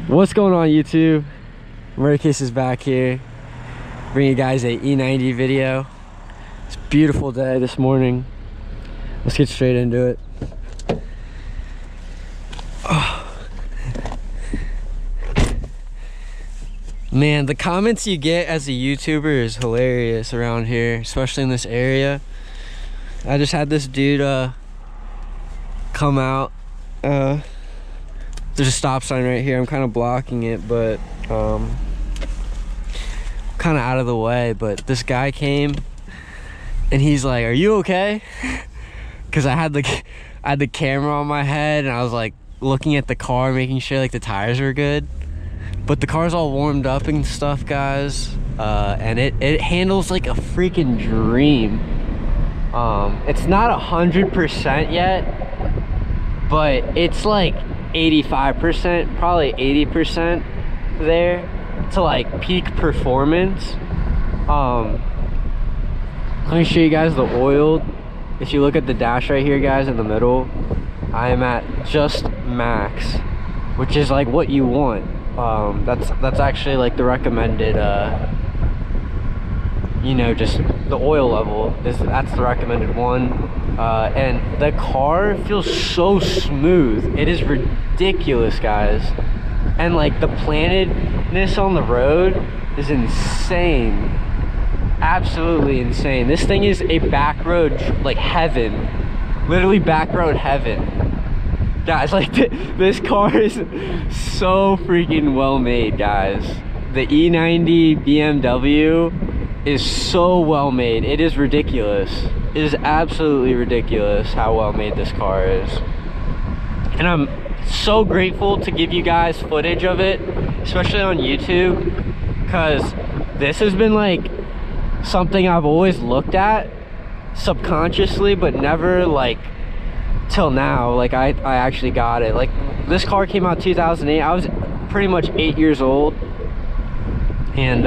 What's going on, YouTube? Murdercase is back here, bringing you guys a E90 video. It's a beautiful day this morning. Let's get straight into it. Oh. Man, the comments you get as a YouTuber is hilarious around here, especially in this area. I just had this dude come out. There's a stop sign right here. I'm kind of blocking it, but kind of out of the way. But this guy came and he's like, "Are you okay?" Because I had the camera on my head and I was like looking at the car, making sure like the tires were good. But the car's all warmed up and stuff, guys, and it handles like a freaking dream. It's not 100% yet, but it's like 85%, probably 80% there to like peak performance. Let me show you guys the oil. If you look at the dash right here, guys, in the middle, I am at just max, which is like what you want. That's actually like the recommended you know, just the oil level that's the recommended one. And the car feels so smooth. It is ridiculous, guys. And like the plantedness on the road is insane, absolutely insane. This thing is a back road like heaven, literally back road heaven, guys. Like this car is so freaking well made, guys. The E90 BMW is so well made. It is ridiculous. It is absolutely ridiculous how well made this car is. And I'm so grateful to give you guys footage of it, especially on YouTube, because this has been like something I've always looked at subconsciously, but never like till now. Like I actually got it. Like this car came out 2008. I was pretty much 8 years old, and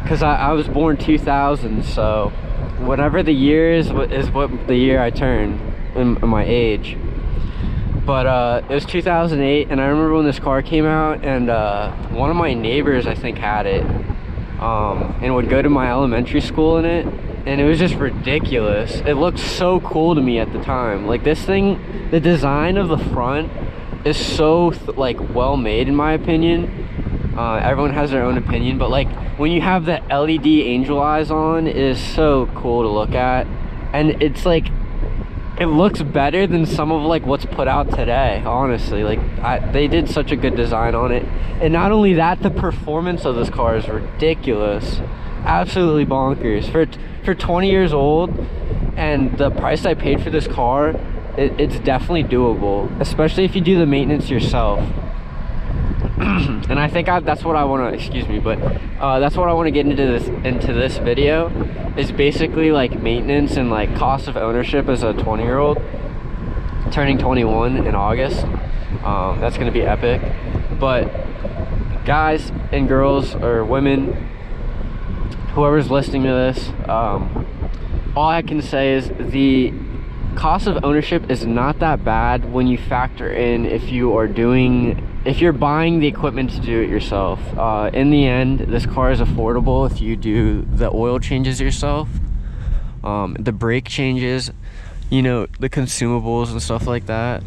because I was born 2000, so whatever the year is what the year I turned in my age. But it was 2008, and I remember when this car came out, and one of my neighbors, I think, had it, and would go to my elementary school in it, and it was just ridiculous. It looked so cool to me at the time. Like this thing, the design of the front is so like well made, in my opinion. Everyone has their own opinion, but like when you have the LED angel eyes on, it is so cool to look at. And it's like, it looks better than some of like what's put out today, honestly. Like they did such a good design on it. And not only that, the performance of this car is ridiculous, absolutely bonkers. For 20 years old and the price I paid for this car, it's definitely doable, especially if you do the maintenance yourself. And I think that's what I want to, excuse me, but that's what I want to get into this video, is basically like maintenance and like cost of ownership as a 20-year-old turning 21 in August. That's going to be epic. But guys and girls, or women, whoever's listening to this, all I can say is the cost of ownership is not that bad when you factor in if you're buying the equipment to do it yourself. In the end, this car is affordable if you do the oil changes yourself, the brake changes, you know, the consumables and stuff like that.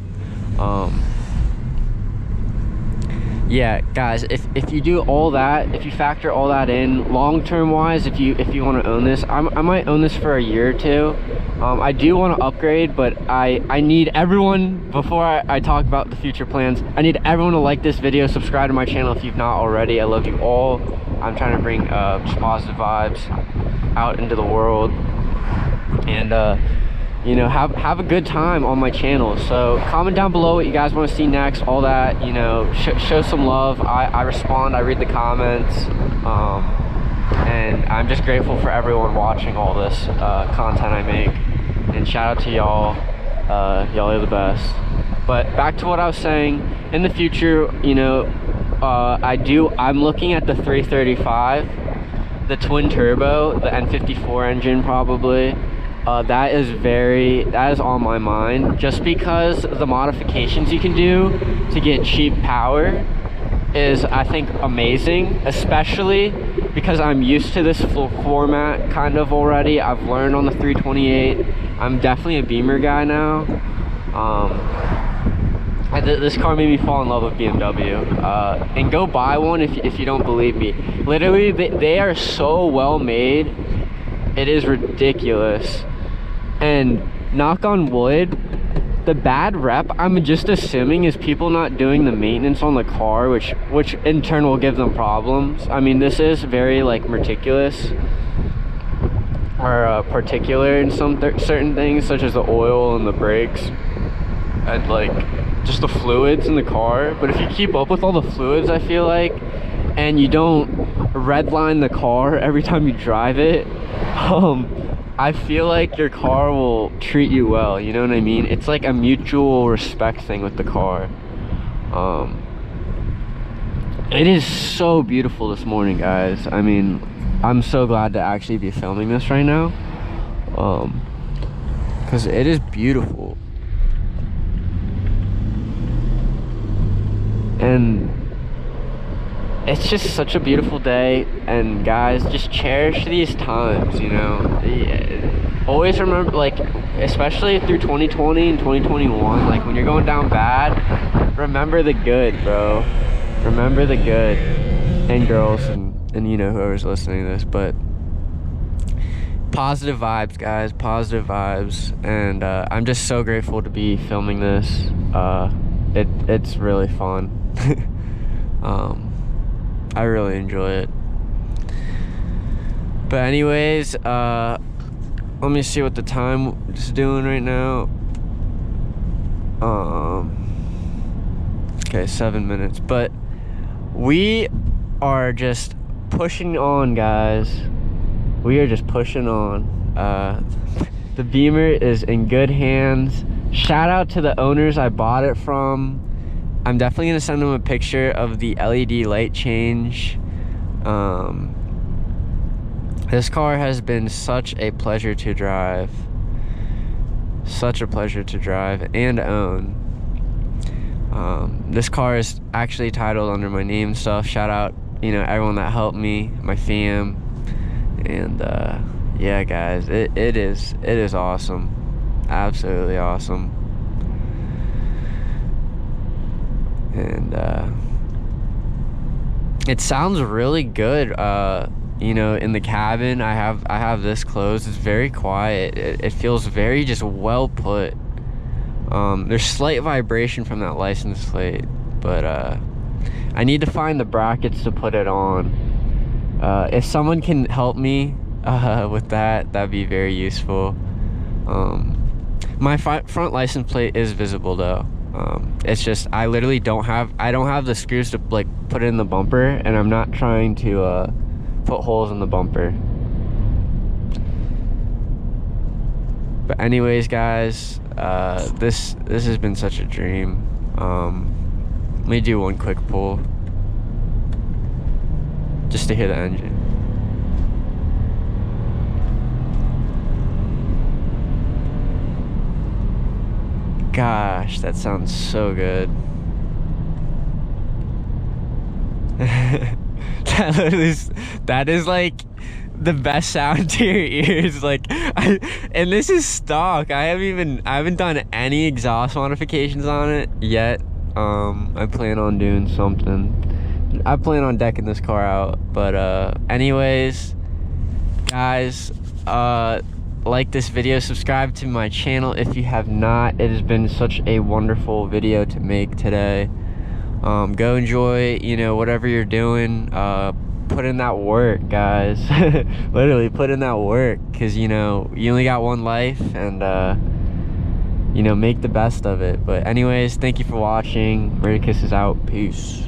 Yeah, guys, if you do all that, if you factor all that in, long-term wise, if you want to own this, I might own this for a year or two. I do want to upgrade, but I need everyone, before I talk about the future plans, I need everyone to like this video, subscribe to my channel if you've not already. I love you all. I'm trying to bring just positive vibes out into the world, and you know, have a good time on my channel. So comment down below what you guys want to see next, all that, you know, show some love. I respond, I read the comments, and I'm just grateful for everyone watching all this content I make, and shout out to y'all. Y'all are the best. But back to what I was saying, in the future, you know, I'm looking at the 335, the twin turbo, the N54 engine probably. that is on my mind, just because the modifications you can do to get cheap power is, I think, amazing, especially because I'm used to this format kind of already. I've learned on the 328. I'm definitely a Beamer guy now. This car made me fall in love with BMW, and go buy one if you don't believe me. Literally, they are so well made, it is ridiculous. And knock on wood, the bad rep I'm just assuming is people not doing the maintenance on the car, which in turn will give them problems. I mean, this is very like meticulous or particular in some certain things, such as the oil and the brakes and like just the fluids in the car. But if you keep up with all the fluids, I feel like, and you don't redline the car every time you drive it, I feel like your car will treat you well, you know what I mean? It's like a mutual respect thing with the car. It is so beautiful this morning, guys. I mean, I'm so glad to actually be filming this right now, because it is beautiful. And it's just such a beautiful day, and guys, just cherish these times, you know. Always remember, like, especially through 2020 and 2021, like when you're going down bad, remember the good, bro. Remember the good. And girls, and you know, whoever's listening to this, but positive vibes, guys, positive vibes. And I'm just so grateful to be filming this. It's really fun. I really enjoy it. But anyways, let me see what the time is doing right now. Okay, 7 minutes. But we are just pushing on, guys. We are just pushing on. The Beamer is in good hands. Shout out to the owners I bought it from. I'm definitely gonna send them a picture of the LED light change. This car has been such a pleasure to drive. Such a pleasure to drive and own. This car is actually titled under my name and stuff. Shout out, you know, everyone that helped me, my fam. And yeah, guys, it is awesome. Absolutely awesome. And it sounds really good. You know, in the cabin, I have this closed. It's very quiet. It feels very just well put. There's slight vibration from that license plate, but I need to find the brackets to put it on. If someone can help me with that, that'd be very useful. My front license plate is visible though. It's just I literally don't have the screws to like put it in the bumper, and I'm not trying to put holes in the bumper. But anyways, guys, this has been such a dream. Let me do one quick pull just to hear the engine. Gosh, that sounds so good. that is like the best sound to your ears. Like, and this is stock. I haven't done any exhaust modifications on it yet. I plan on doing something. I plan on decking this car out. But anyways, guys, like this video, subscribe to my channel if you have not. It has been such a wonderful video to make today. Go enjoy, you know, whatever you're doing. Put in that work, guys. Literally put in that work, because you know you only got one life, and you know, make the best of it. But anyways, thank you for watching. Murder Kiss is out. Peace.